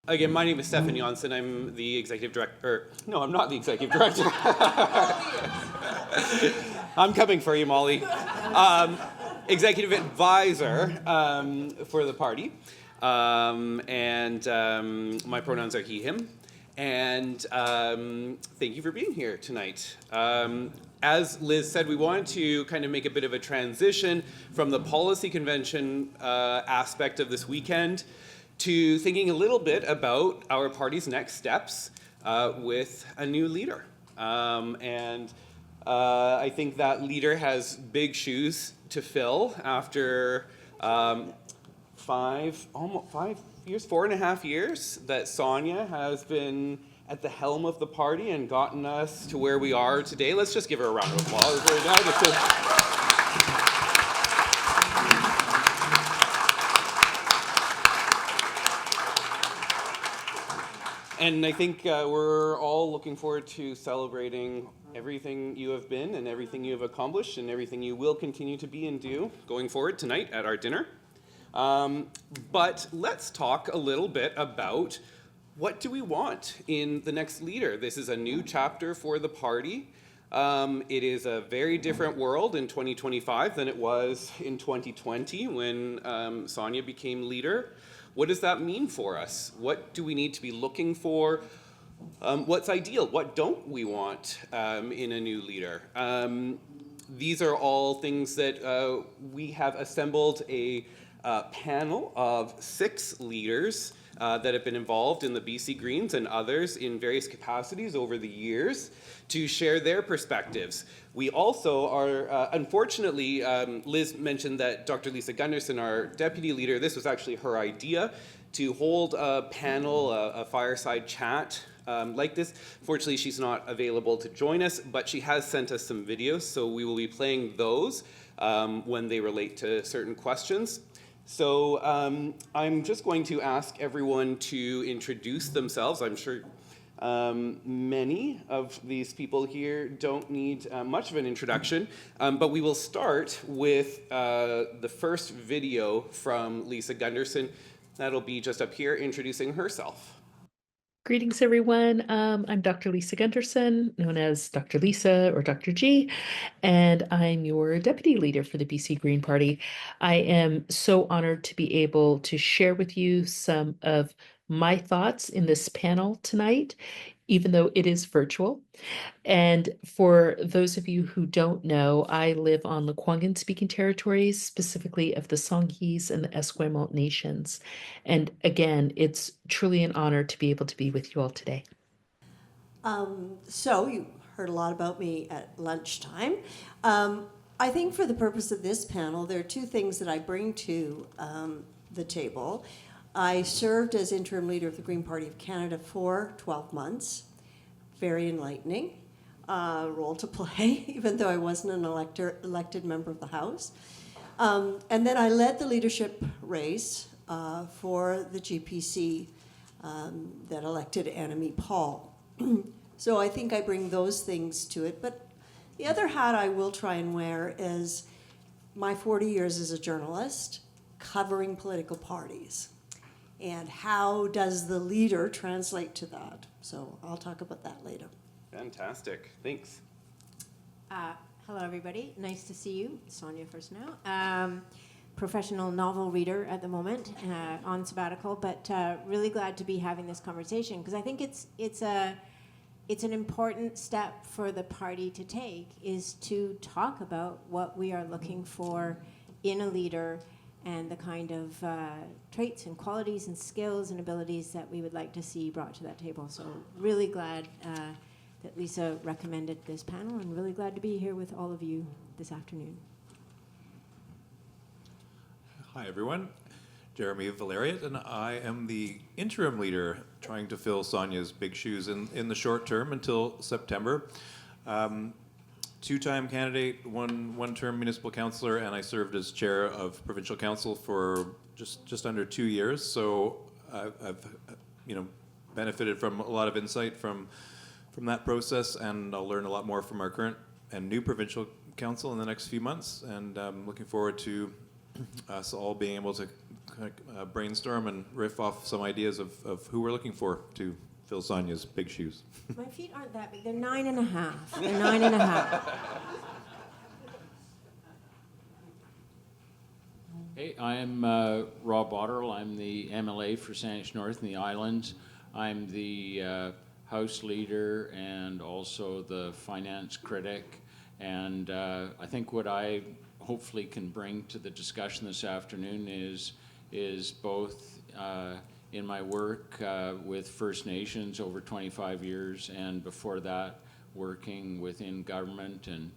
Again, my name is Stefan Jonsson. I'm the executive director. No, I'm not the executive director. I'm coming for you, Molly. Executive advisor for the party. And my pronouns are he, him. And thank you for being here tonight. As Liz said, we wanted to kind of make a bit of a transition from the policy convention aspect of this weekend to thinking a little bit about our party's next steps with a new leader. I think that leader has big shoes to fill after 4.5 years that Sonia has been at the helm of the party and gotten us to where we are today. Let's just give her a round of applause right now. And I think we're all looking forward to celebrating everything you have been and everything you have accomplished and everything you will continue to be and do going forward tonight at our dinner. But let's talk a little bit about what do we want in the next leader. This is a new chapter for the party. It is a very different world in 2025 than it was in 2020 when Sonia became leader. What does that mean for us? What do we need to be looking for? What's ideal? What don't we want in a new leader? These are all things that we have assembled a panel of 6 leaders that have been involved in the BC Greens and others in various capacities over the years to share their perspectives. We also are, unfortunately, Liz mentioned that Dr. Lisa Gunderson, our deputy leader, this was actually her idea to hold a panel, a fireside chat like this. Fortunately, she's not available to join us, but she has sent us some videos, so we will be playing those when they relate to certain questions. So I'm just going to ask everyone to introduce themselves. I'm sure many of these people here don't need much of an introduction, but we will start with the first video from Lisa Gunderson. That'll be just up here introducing herself. Greetings, everyone. I'm Dr. Lisa Gunderson, known as Dr. Lisa or Dr. G, and I'm your deputy leader for the BC Green Party. I am so honored to be able to share with you some of my thoughts in this panel tonight, even though it is virtual. And for those of you who don't know, I live on Lekwungen speaking territories, specifically of the Songhees and the Esquimalt nations. And again, it's truly an honor to be able to be with you all today. So you heard a lot about me at lunchtime. I think for the purpose of this panel, there are 2 things that I bring to the table. I served as interim leader of the Green Party of Canada for 12 months. Very enlightening role to play, even though I wasn't an elected member of the House. And then I led the leadership race for the GPC that elected Annamie Paul. So I think I bring those things to it. But the other hat I will try and wear is my 40 years as a journalist covering political parties. And how does the leader translate to that? So I'll talk about that later. Fantastic. Thanks. Hello, everybody. Nice to see you. Sonia Furstenau. Professional novel reader at the moment, on sabbatical, but really glad to be having this conversation because I think it's an important step for the party to take is to talk about what we are looking for in a leader and the kind of traits and qualities and skills and abilities that we would like to see brought to that table. So really glad that Lisa recommended this panel and really glad to be here with all of you this afternoon. Hi, everyone. Jeremy Valeriote, and I am the interim leader trying to fill Sonia's big shoes in the short term until September. 2-time candidate, one-term municipal councillor, and I served as chair of provincial council for just under 2 years. So I've benefited from a lot of insight from that process, and I'll learn a lot more from our current and new provincial council in the next few months. And I'm looking forward to us all being able to brainstorm and riff off some ideas of who we're looking for to fill Sonia's big shoes. My feet aren't that big. They're 9.5. They're 9.5. Hey, I'm Rob Botterell. I'm the MLA for Saanich North and the Islands. I'm the House Leader and also the Finance Critic. And I think what I hopefully can bring to the discussion this afternoon is both in my work with First Nations over 25 years, and before that working within government and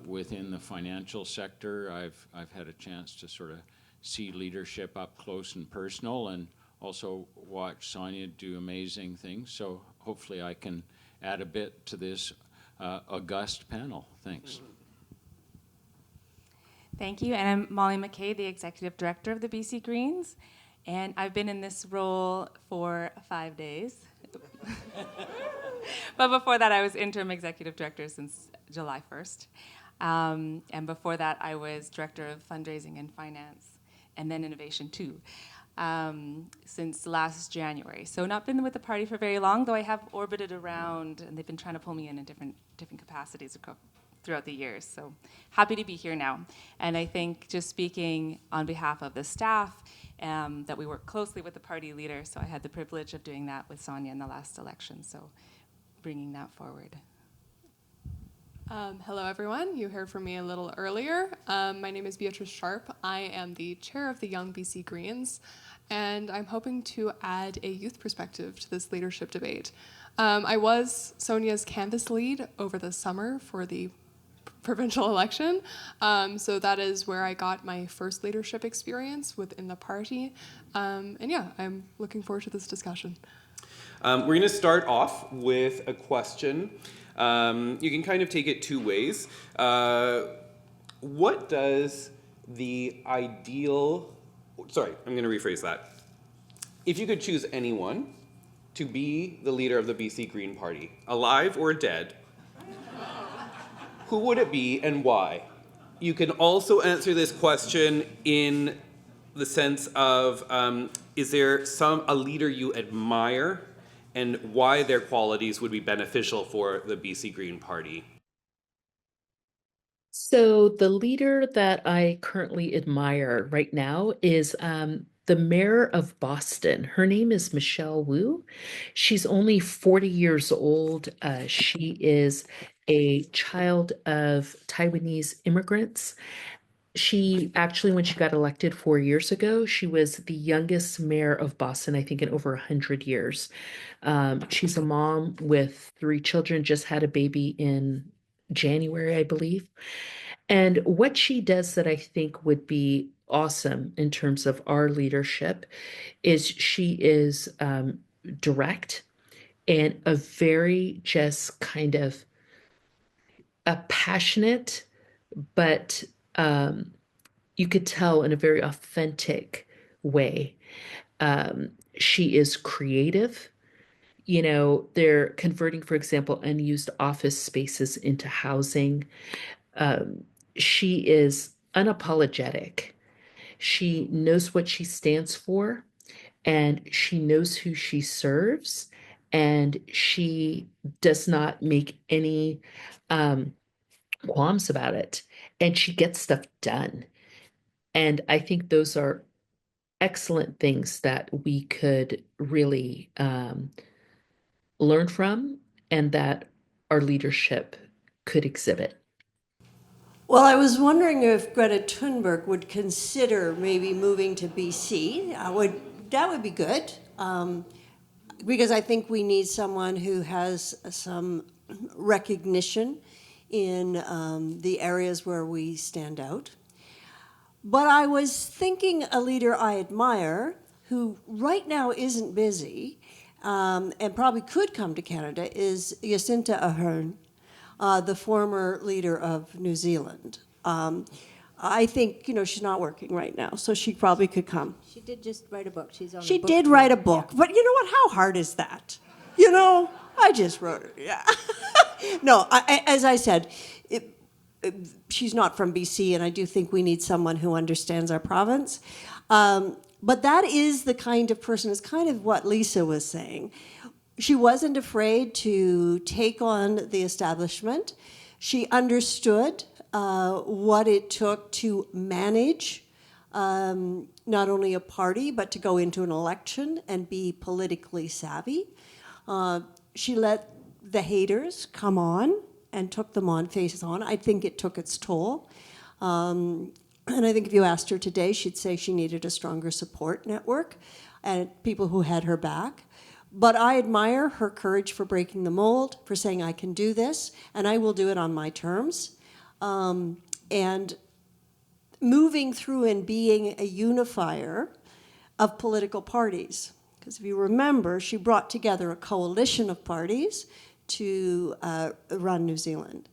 within the financial sector. I've had a chance to sort of see leadership up close and personal, and also watch Sonia do amazing things. So hopefully I can add a bit to this august panel. Thanks. Thank you, and I'm Molly McKay, the Executive Director of the BC Greens, and I've been in this role for 5 days. But before that, I was Interim Executive Director since July 1st, and before that, I was Director of Fundraising and Finance, and then Innovation too, since last January. So not been with the party for very long, though I have orbited around, and they've been trying to pull me in different capacities throughout the years. So happy to be here now. And I think just speaking on behalf of the staff, that we work closely with the party leader, so I had the privilege of doing that with Sonia in the last election, so bringing that forward. Hello, everyone. You heard from me a little earlier. My name is Beatrice Sharpe. I am the chair of the Young BC Greens, and I'm hoping to add a youth perspective to this leadership debate. I was Sonia's canvass lead over the summer for the provincial election, so that is where I got my first leadership experience within the party. And yeah, I'm looking forward to this discussion. We're going to start off with a question. You can kind of take it two ways. What does the ideal... Sorry, I'm going to rephrase that. If you could choose anyone to be the leader of the BC Green Party, alive or dead, who would it be and why? You can also answer this question in the sense of, is there a leader you admire and why their qualities would be beneficial for the BC Green Party? So the leader that I currently admire right now is the mayor of Boston. Her name is Michelle Wu. She's only 40 years old. She is a child of Taiwanese immigrants. She actually, when she got elected 4 years ago, she was the youngest mayor of Boston, I think, in over 100 years. She's a mom with 3 children, just had a baby in January, I believe. And what she does that I think would be awesome in terms of our leadership is she is direct and a very just kind of a passionate, but you could tell in a very authentic way. She is creative. You know, they're converting, for example, unused office spaces into housing. She is unapologetic. She knows what she stands for, and she knows who she serves, and she does not make any qualms about it, and she gets stuff done. And I think those are excellent things that we could really learn from and that our leadership could exhibit. Well, I was wondering if Greta Thunberg would consider maybe moving to BC. That would be good, because I think we need someone who has some recognition in the areas where we stand out. But I was thinking a leader I admire, who right now isn't busy, and probably could come to Canada, is Jacinta Ardern, the former leader of New Zealand. I think, she's not working right now, so she probably could come. She did just write a book. She's on She a book did tour. write a book, Yeah. but you know what? How hard is that? I just wrote it, yeah. No, as I said, she's not from BC, and I do think we need someone who understands our province. But that is the kind of person, it's kind of what Lisa was saying. She wasn't afraid to take on the establishment. She understood what it took to manage not only a party, but to go into an election and be politically savvy. She let the haters come on and took them on face on. I think it took its toll. And I think if you asked her today, she'd say she needed a stronger support network and people who had her back. But I admire her courage for breaking the mold, for saying, I can do this, and I will do it on my terms. And moving through and being a unifier of political parties. Because if you remember, she brought together a coalition of parties to run New Zealand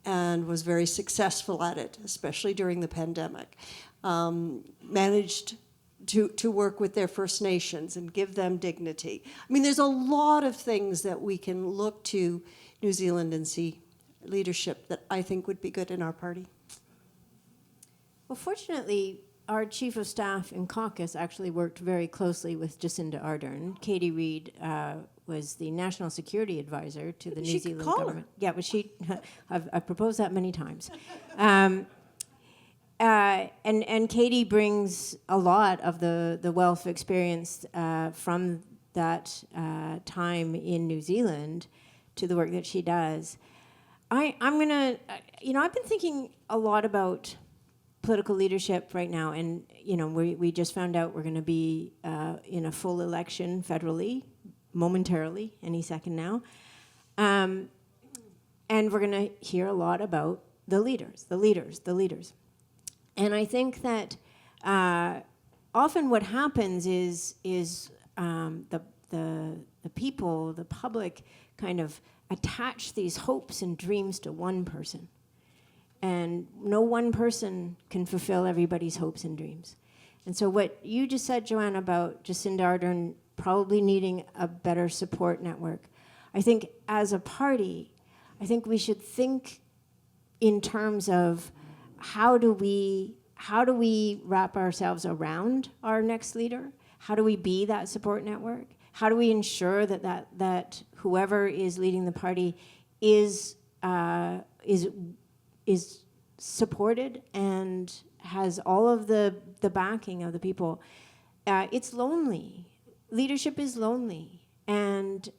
and was very successful at it, especially during the pandemic. Managed to work with their First Nations and give them dignity. I mean, there's a lot of things that we can look to New Zealand and see leadership that I think would be good in our party. Well, fortunately, our chief of staff in caucus actually worked very closely with Jacinda Ardern. Katie Reid was the national security advisor to the New Zealand government. Yeah, but I've proposed that many times. And Katie brings a lot of the wealth of experience from that time in New Zealand to the work that she does. I've been thinking a lot about political leadership right now, and we just found out we're going to be in a full election federally, momentarily, any second now, and we're going to hear a lot about the leaders. And I think that often what happens is the people, the public, kind of attach these hopes and dreams to one person. And no one person can fulfill everybody's hopes and dreams. And so what you just said, Joanne, about Jacinda Ardern probably needing a better support network, I think as a party, I think we should think in terms of how do we wrap ourselves around our next leader? How do we be that support network? How do we ensure that whoever is leading the party is supported and has all of the backing of the people? It's lonely. Leadership is lonely, and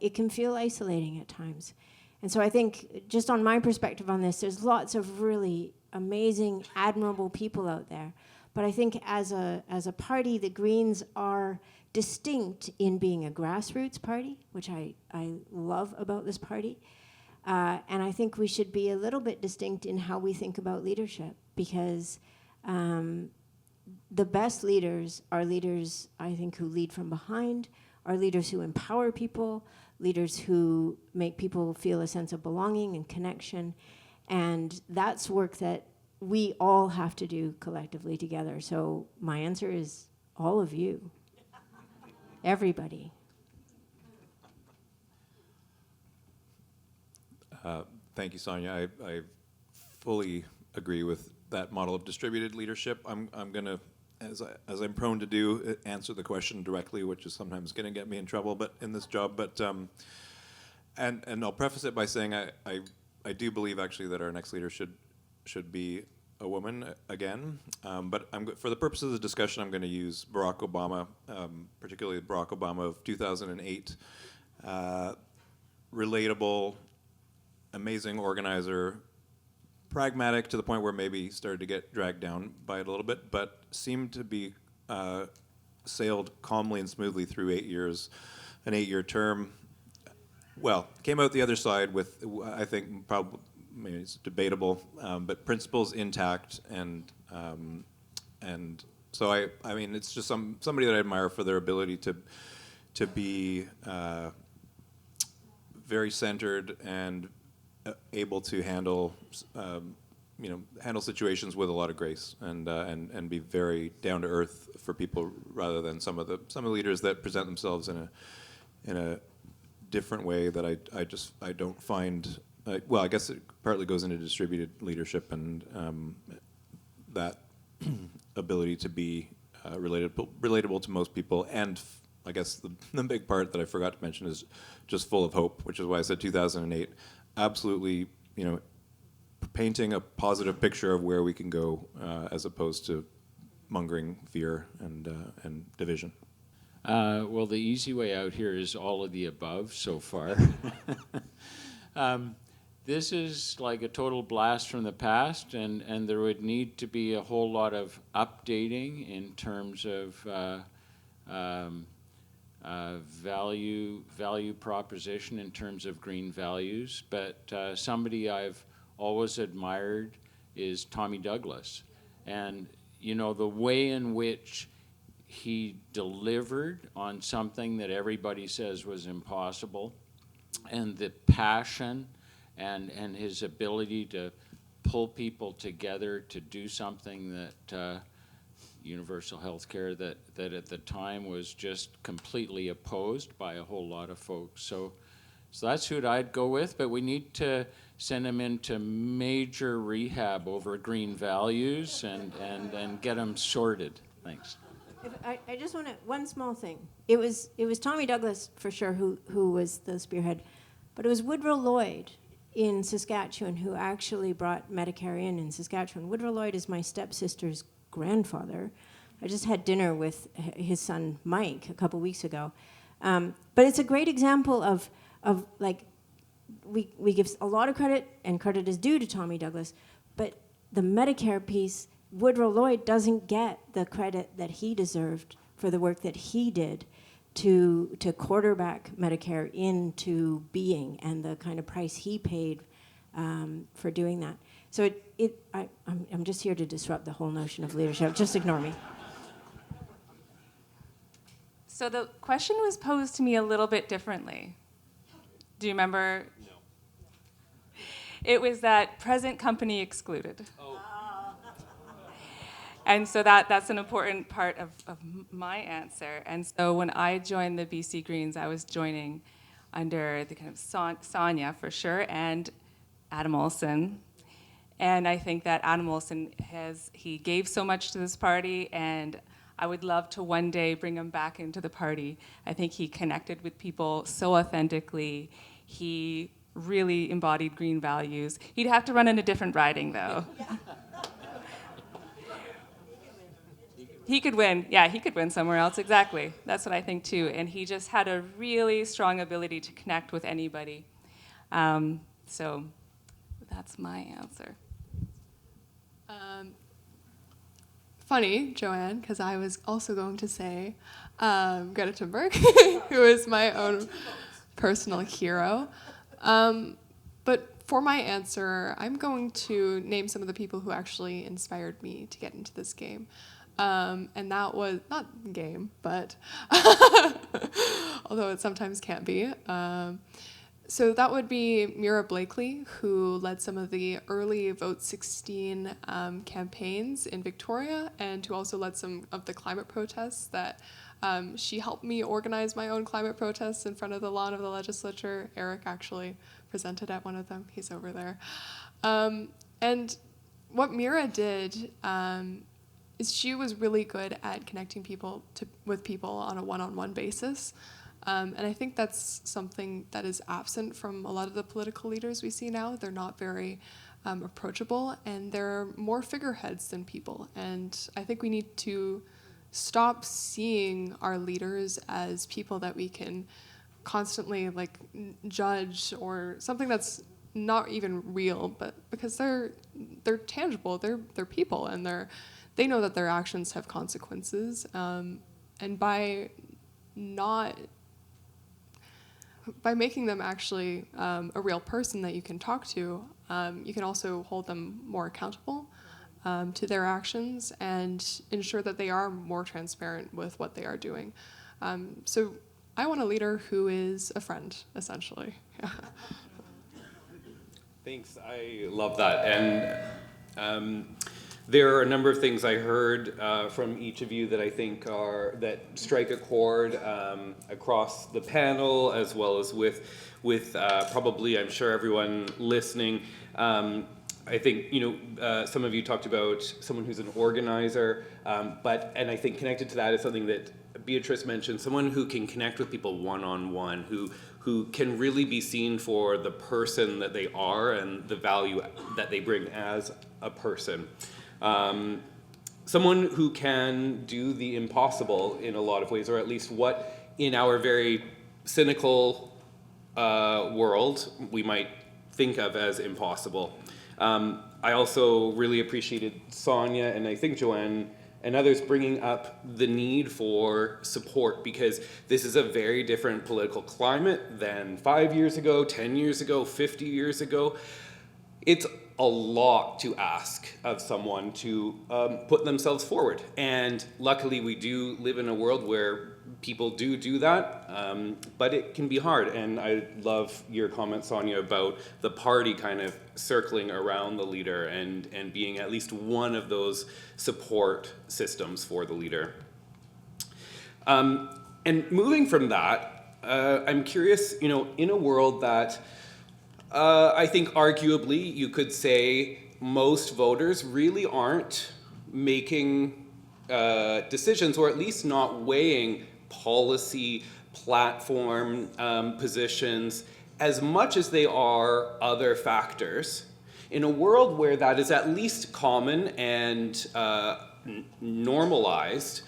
it can feel isolating at times. And so I think, just on my perspective on this, there's lots of really amazing, admirable people out there. But I think as a party, the Greens are distinct in being a grassroots party, which I love about this party. And I think we should be a little bit distinct in how we think about leadership, because the best leaders are leaders, I think, who lead from behind, are leaders who empower people, leaders who make people feel a sense of belonging and connection. And that's work that we all have to do collectively together. So my answer is all of you, everybody. Thank you, Sonia. I fully agree with that model of distributed leadership. I'm going to, as I'm prone to do, answer the question directly, which is sometimes going to get me in trouble, but in this job. But and I'll preface it by saying I do believe actually that our next leader should be a woman again. But for the purposes of the discussion, I'm going to use Barack Obama, particularly Barack Obama of 2008. Relatable, amazing organizer, pragmatic to the point where maybe he started to get dragged down by it a little bit, but seemed to be sailed calmly and smoothly through 8 years, an 8-year term. Well, came out the other side with, I think, probably, maybe it's debatable, but principles intact, and so I mean, it's just somebody that I admire for their ability to be very centered and able to handle situations with a lot of grace, and be very down to earth for people, rather than some of the leaders that present themselves in a different way that I don't find well, I guess it partly goes into distributed leadership and that ability to be relatable to most people, and I guess the big part that I forgot to mention is just full of hope, which is why I said 2008. Absolutely, painting a positive picture of where we can go, as opposed to mongering fear and division. Well, the easy way out here is all of the above so far. This is like a total blast from the past, and there would need to be a whole lot of updating in terms of value proposition in terms of green values. But somebody I've always admired is Tommy Douglas, and the way in which he delivered on something that everybody says was impossible, and the passion and his ability to pull people together to do something that universal health care that at the time was just completely opposed by a whole lot of folks. So that's who I'd go with, but we need to send him into major rehab over green values and get him sorted. Thanks. I just want to, one small thing. It was Tommy Douglas for sure who was the spearhead, but it was Woodrow Lloyd in Saskatchewan who actually brought Medicare in Saskatchewan. Woodrow Lloyd is my stepsister's grandfather. I just had dinner with his son Mike a couple weeks ago. But it's a great example of like, we give a lot of credit, and credit is due to Tommy Douglas, but the Medicare piece, Woodrow Lloyd doesn't get the credit that he deserved for the work that he did to quarterback Medicare into being, and the kind of price he paid for doing that. So I'm just here to disrupt the whole notion of leadership. Just ignore me. So the question was posed to me a little bit differently. Do you remember? No. It was that present company excluded. Oh. And so that's an important part of my answer. And so when I joined the BC Greens, I was joining under the kind of Sonia for sure, and Adam Olsen. And I think that Adam Olsen he gave so much to this party, and I would love to one day bring him back into the party. I think he connected with people so authentically. He really embodied green values. He'd have to run in a different riding, though. He could win. Yeah, he could win somewhere else, exactly. That's what I think, too. And he just had a really strong ability to connect with anybody. So that's my answer. Funny, Joanne, because I was also going to say Greta Thunberg, who is my own personal hero. But for my answer, I'm going to name some of the people who actually inspired me to get into this game. And that was, not game, but although it sometimes can be. So that would be Mira Blakely, who led some of the early Vote 16 campaigns in Victoria, and who also led some of the climate protests that she helped me organize my own climate protests in front of the lawn of the legislature. Eric actually presented at one of them. He's over there. And what Mira did is she was really good at connecting people with people on a one-on-one basis. And I think that's something that is absent from a lot of the political leaders we see now. They're not very approachable, and they're more figureheads than people. And I think we need to stop seeing our leaders as people that we can constantly judge, or something that's not even real, but because they're tangible, they're people, and they know that their actions have consequences. And by making them actually a real person that you can talk to, you can also hold them more accountable to their actions and ensure that they are more transparent with what they are doing. So I want a leader who is a friend, essentially. Thanks, I love that. And There are a number of things I heard from each of you that I think that strike a chord across the panel, as well as with probably, I'm sure, everyone listening. I think, some of you talked about someone who's an organizer, and I think connected to that is something that Beatrice mentioned, someone who can connect with people one-on-one, who can really be seen for the person that they are and the value that they bring as a person. Someone who can do the impossible in a lot of ways, or at least what in our very cynical world we might think of as impossible. I also really appreciated Sonia and I think Joanne and others bringing up the need for support, because this is a very different political climate than 5 years ago, 10 years ago, 50 years ago. It's a lot to ask of someone to put themselves forward. And luckily we do live in a world where people do that, but it can be hard. And I love your comment, Sonia, about the party kind of circling around the leader and being at least one of those support systems for the leader. And moving from that, I'm curious, in a world that I think arguably you could say most voters really aren't making decisions, or at least not weighing policy platform positions as much as they are other factors. In a world where that is at least common and normalized,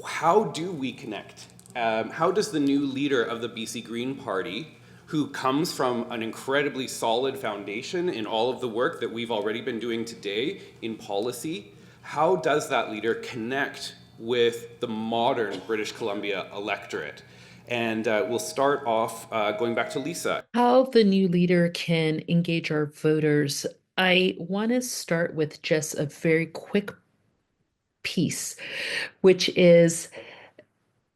how do we connect? How does the new leader of the BC Green Party, who comes from an incredibly solid foundation in all of the work that we've already been doing today in policy, how does that leader connect with the modern British Columbia electorate? And we'll start off going back to Lisa. How the new leader can engage our voters. I want to start with just a very quick piece, which is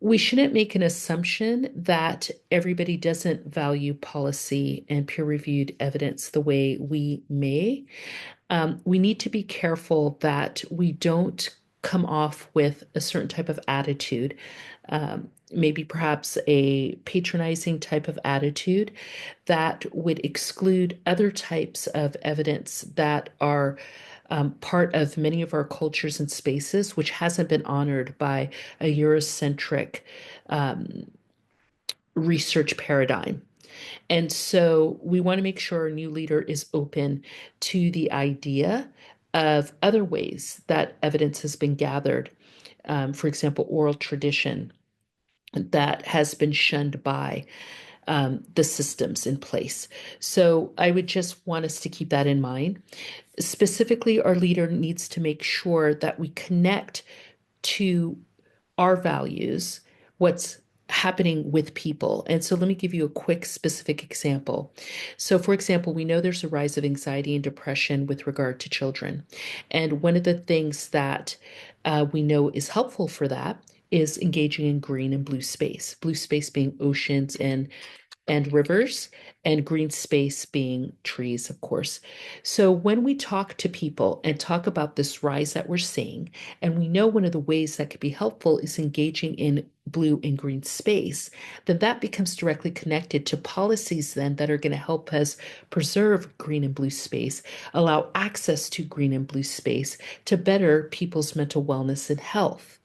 we shouldn't make an assumption that everybody doesn't value policy and peer-reviewed evidence the way we may. We need to be careful that we don't come off with a certain type of attitude, maybe perhaps a patronizing type of attitude that would exclude other types of evidence that are part of many of our cultures and spaces, which hasn't been honored by a Eurocentric research paradigm. And so we want to make sure our new leader is open to the idea of other ways that evidence has been gathered. For example, oral tradition that has been shunned by the systems in place. So I would just want us to keep that in mind. Specifically, our leader needs to make sure that we connect to our values, what's happening with people. And so let me give you a quick specific example. So for example, we know there's a rise of anxiety and depression with regard to children. And one of the things that we know is helpful for that is engaging in green and blue space being oceans and rivers, and green space being trees, of course. So when we talk to people and talk about this rise that we're seeing, and we know one of the ways that could be helpful is engaging in blue and green space, then that becomes directly connected to policies then that are going to help us preserve green and blue space, allow access to green and blue space to better people's mental wellness and health.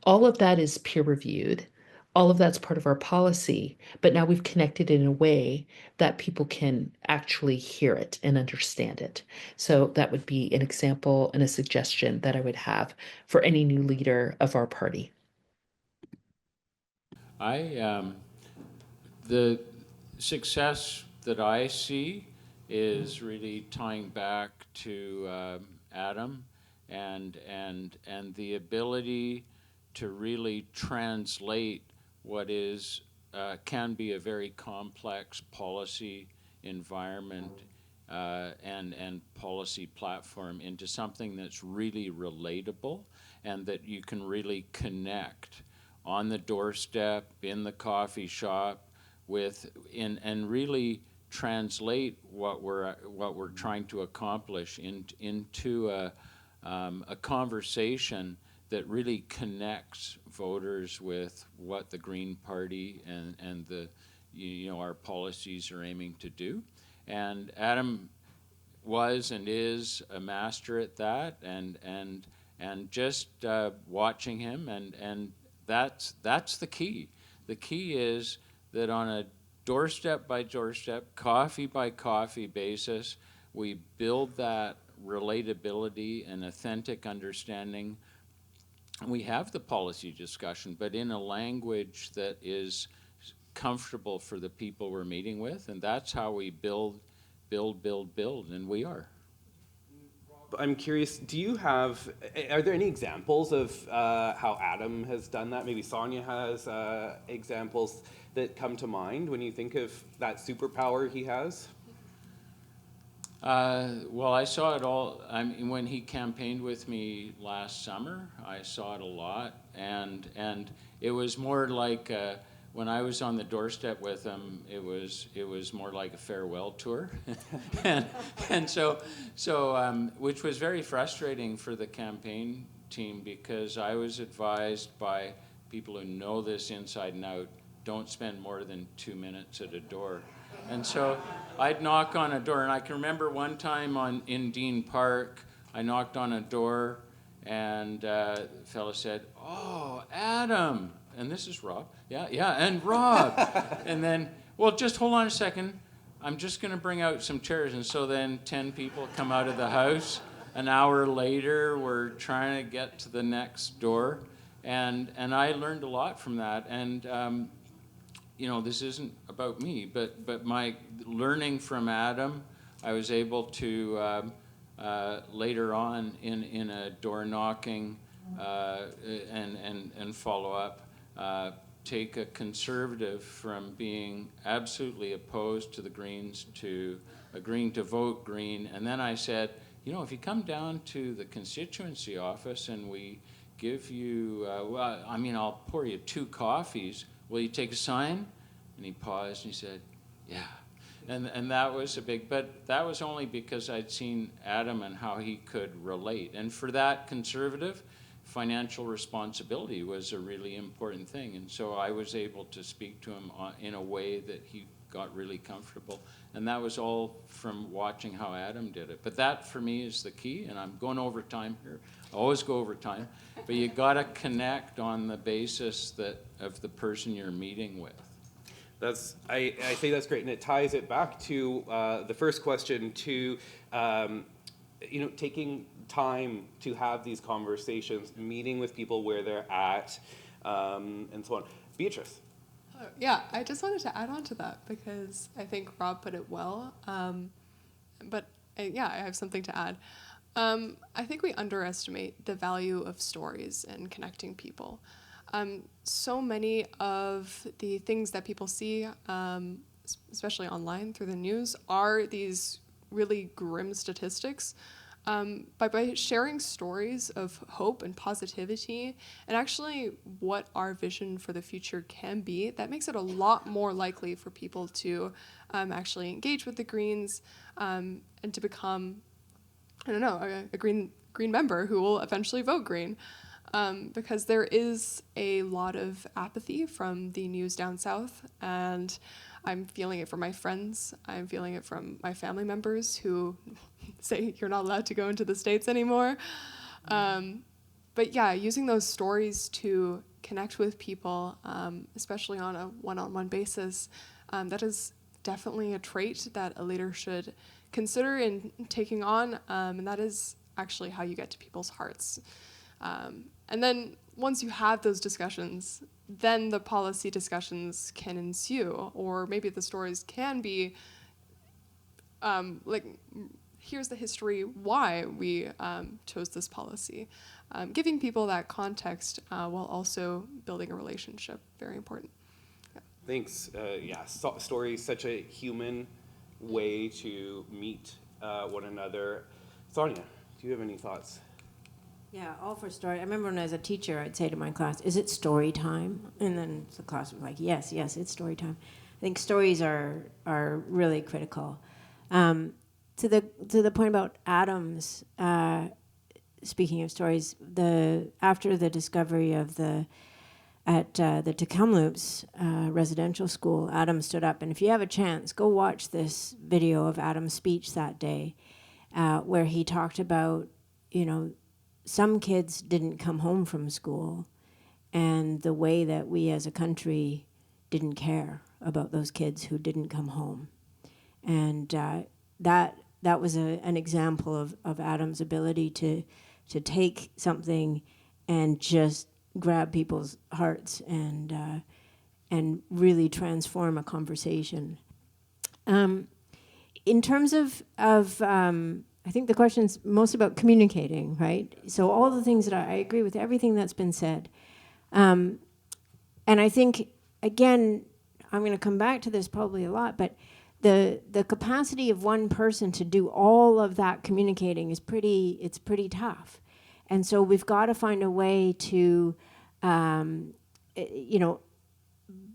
All of that is peer reviewed. All of that's part of our policy, but now we've connected it in a way that people can actually hear it and understand it. So that would be an example and a suggestion that I would have for any new leader of our party. The success that I see is really tying back to Adam and the ability to really translate what is can be a very complex policy environment and policy platform into something that's really relatable and that you can really connect on the doorstep, in the coffee shop, and really translate what we're trying to accomplish into a conversation that really connects voters with what the Green Party and the our policies are aiming to do. And Adam was and is a master at that, and just watching him, and that's the key. The key is that on a doorstep by doorstep, coffee by coffee basis, we build that relatability and authentic understanding. We have the policy discussion, but in a language that is comfortable for the people we're meeting with, and that's how we build, and we are. I'm curious, are there any examples of how Adam has done that? Maybe Sonia has examples that come to mind when you think of that superpower he has? Well, I saw it all. I mean, when he campaigned with me last summer, I saw it a lot, and it was more like when I was on the doorstep with him, it was more like a farewell tour, and so which was very frustrating for the campaign team, because I was advised by people who know this inside and out, don't spend more than 2 minutes at a door. And so I'd knock on a door, and I can remember one time in Dean Park, I knocked on a door, and the fellow said, "Oh, Adam," and this is Rob. Yeah, and Rob. And then, well, just hold on a second. I'm just going to bring out some chairs. And so then 10 people come out of the house. An hour later, we're trying to get to the next door. And I learned a lot from that. And this isn't about me, but my learning from Adam, I was able to later on in a door knocking and follow up, take a conservative from being absolutely opposed to the Greens to agreeing to vote Green. And then I said, if you come down to the constituency office and we give you, I'll pour you 2 coffees, will you take a sign? And he paused and he said, yeah. And that was but that was only because I'd seen Adam and how he could relate. And for that conservative, financial responsibility was a really important thing. And so I was able to speak to him in a way that he got really comfortable. And that was all from watching how Adam did it. But that, for me, is the key. And I'm going over time here. I always go over time. But you got to connect on the basis of the person you're meeting with. I think that's great, and it ties it back to the first question, to taking time to have these conversations, meeting with people where they're at, and so on. Beatrice. Yeah, I just wanted to add on to that because I think Rob put it well. But I have something to add. I think we underestimate the value of stories and connecting people. So many of the things that people see, especially online through the news, are these really grim statistics. By sharing stories of hope and positivity and actually what our vision for the future can be, that makes it a lot more likely for people to actually engage with the Greens and to become, a Green member who will eventually vote Green. Because there is a lot of apathy from the news down south, and I'm feeling it from my friends. I'm feeling it from my family members who say you're not allowed to go into the States anymore. But yeah, using those stories to connect with people, especially on a one-on-one basis, that is definitely a trait that a leader should consider in taking on, and that is actually how you get to people's hearts. And then once you have those discussions, then the policy discussions can ensue, or maybe the stories can be here's the history why we chose this policy. Giving people that context while also building a relationship, very important. Yeah. Thanks. Story is such a human way to meet one another. Sonia, do you have any thoughts? Yeah, all for story. I remember when I was a teacher, I'd say to my class, "Is it story time?" And then the class was like, yes, it's story time. I think stories are really critical. To the point about Adams, speaking of stories, after the discovery of the Tecumloops residential school, Adam stood up, and if you have a chance, go watch this video of Adam's speech that day, where he talked about, some kids didn't come home from school, and the way that we as a country didn't care about those kids who didn't come home. And that was an example of Adam's ability to take something and just grab people's hearts and really transform a conversation. In terms of I think the question's most about communicating, right? So all the things that I agree with everything that's been said. And I think, again, I'm going to come back to this probably a lot, but the capacity of one person to do all of that communicating is pretty tough. And so we've got to find a way to,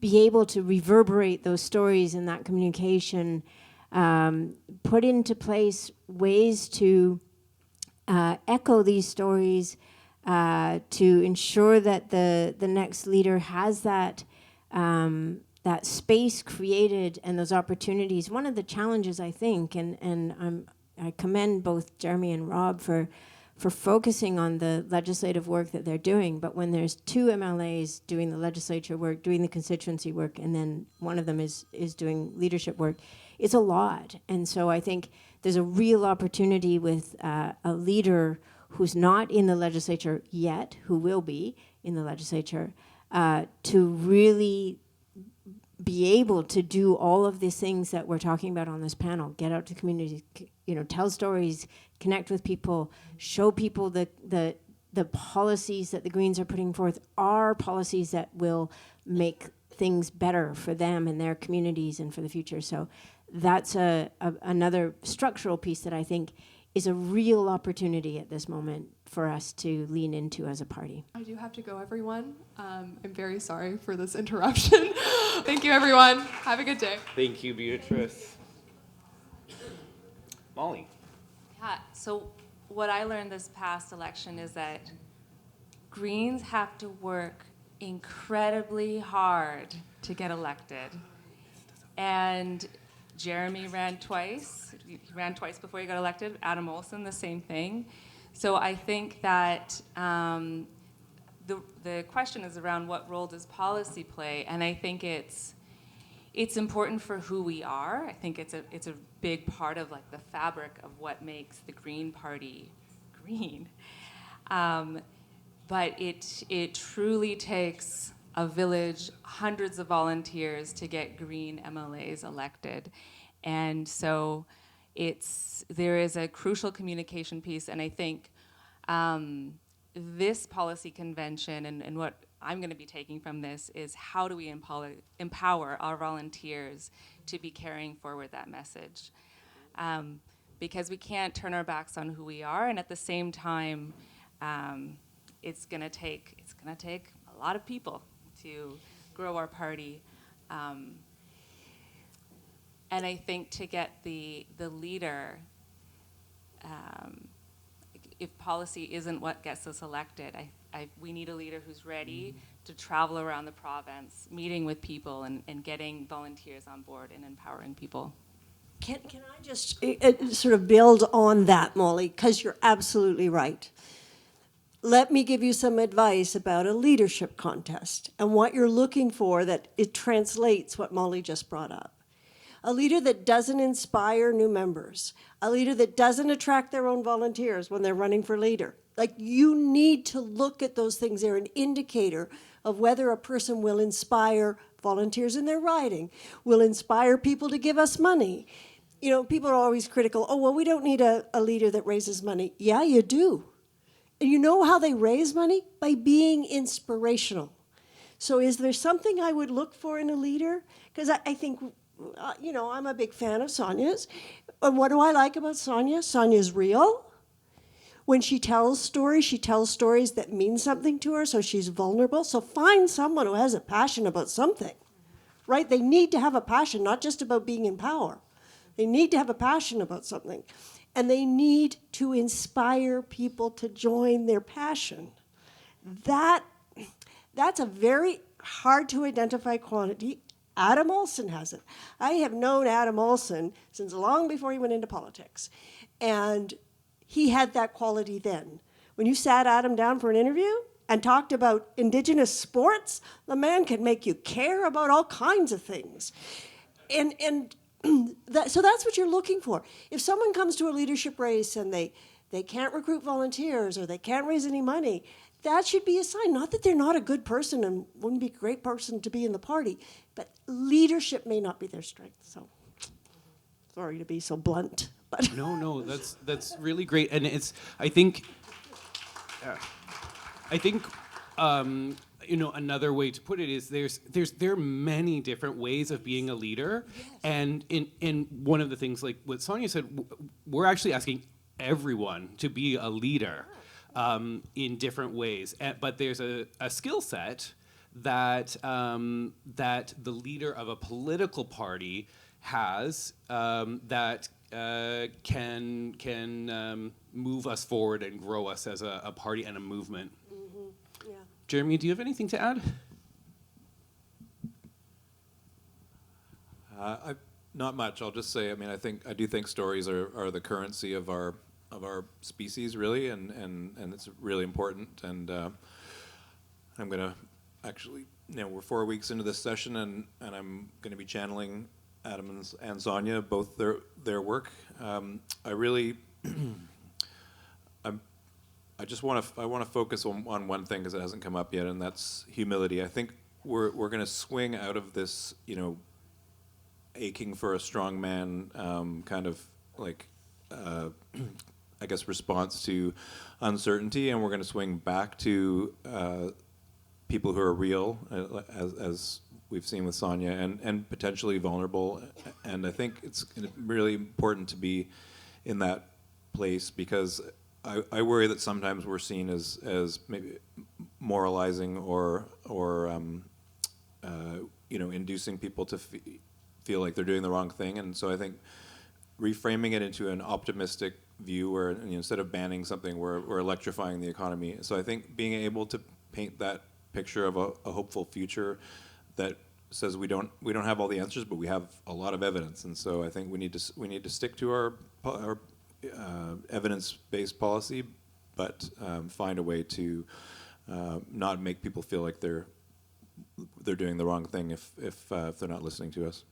be able to reverberate those stories and that communication, put into place ways to echo these stories, to ensure that the next leader has that space created and those opportunities. One of the challenges, I think, and I commend both Jeremy and Rob for focusing on the legislative work that they're doing, but when there's two MLAs doing the legislature work, doing the constituency work, and then one of them is doing leadership work, it's a lot. And so I think there's a real opportunity with a leader who's not in the legislature yet, who will be in the legislature, to really be able to do all of these things that we're talking about on this panel. Get out to communities, tell stories, connect with people, show people the policies that the Greens are putting forth are policies that will make things better for them and their communities and for the future. So that's another structural piece that I think is a real opportunity at this moment for us to lean into as a party. I do have to go, everyone. I'm very sorry for this interruption. Thank you, everyone. Have a good day. Thank you, Beatrice. Molly. Yeah, so what I learned this past election is that Greens have to work incredibly hard to get elected. And Jeremy ran twice. He ran twice before he got elected. Adam Olsen, the same thing. So I think that the question is around what role does policy play, and I think it's important for who we are. I think it's a big part of like the fabric of what makes the Green Party green. But it truly takes a village, hundreds of volunteers to get Green MLAs elected. And so there is a crucial communication piece, and I think this policy convention and what I'm going to be taking from this is how do we empower our volunteers to be carrying forward that message. Because we can't turn our backs on who we are, and at the same time, it's going to take a lot of people to grow our party. And I think to get the leader, if policy isn't what gets us elected, we need a leader who's ready to travel around the province, meeting with people and getting volunteers on board and empowering people. Can I just sort of build on that, Molly, because you're absolutely right. Let me give you some advice about a leadership contest and what you're looking for that it translates what Molly just brought up. A leader that doesn't inspire new members, a leader that doesn't attract their own volunteers when they're running for leader. Like, you need to look at those things. They're an indicator of whether a person will inspire volunteers in their riding, will inspire people to give us money. People are always critical. Oh, well, we don't need a leader that raises money. Yeah, you do. And you know how they raise money? By being inspirational. So is there something I would look for in a leader? Because I think, I'm a big fan of Sonia's. And what do I like about Sonia? Sonia's real. When she tells stories that mean something to her, so she's vulnerable. So find someone who has a passion about something, right? They need to have a passion, not just about being in power. They need to have a passion about something. and they need to inspire people to join their passion. That's a very hard to identify quantity. Adam Olson has it. I have known Adam Olson since long before he went into politics. And he had that quality then. When you sat Adam down for an interview and talked about Indigenous sports, the man can make you care about all kinds of things. So that's what you're looking for. If someone comes to a leadership race and they can't recruit volunteers or they can't raise any money, that should be a sign. Not that they're not a good person and wouldn't be a great person to be in the party, but leadership may not be their strength. So, sorry to be so blunt, but No, that's really great, and I think another way to put it is there are many different ways of being a leader, and in one of the things like what Sonia said, we're actually asking everyone to be a leader. In different ways, but there's a skill set that the leader of a political party has that can move us forward and grow us as a party and a movement. Mm-hmm. Yeah. Jeremy, do you have anything to add? Not much. I'll just say, I do think stories are the currency of our species, really, and it's really important. And I'm gonna actually, we're 4 weeks into this session, and I'm gonna be channeling Adam and Sonia, both their work. I really, I want to focus on one thing because it hasn't come up yet, and that's humility. I think we're gonna swing out of this, aching for a strong man kind of like. I guess, response to uncertainty, and we're going to swing back to people who are real, as we've seen with Sonia, and potentially vulnerable. And I think it's really important to be in that place, because I worry that sometimes we're seen as maybe moralizing or inducing people to feel like they're doing the wrong thing. And so I think reframing it into an optimistic view where instead of banning something, we're electrifying the economy. So I think being able to paint that picture of a hopeful future that says we don't have all the answers, but we have a lot of evidence. And so I think we need to stick to our evidence-based policy, but find a way to not make people feel like they're doing the wrong thing if they're not listening to us.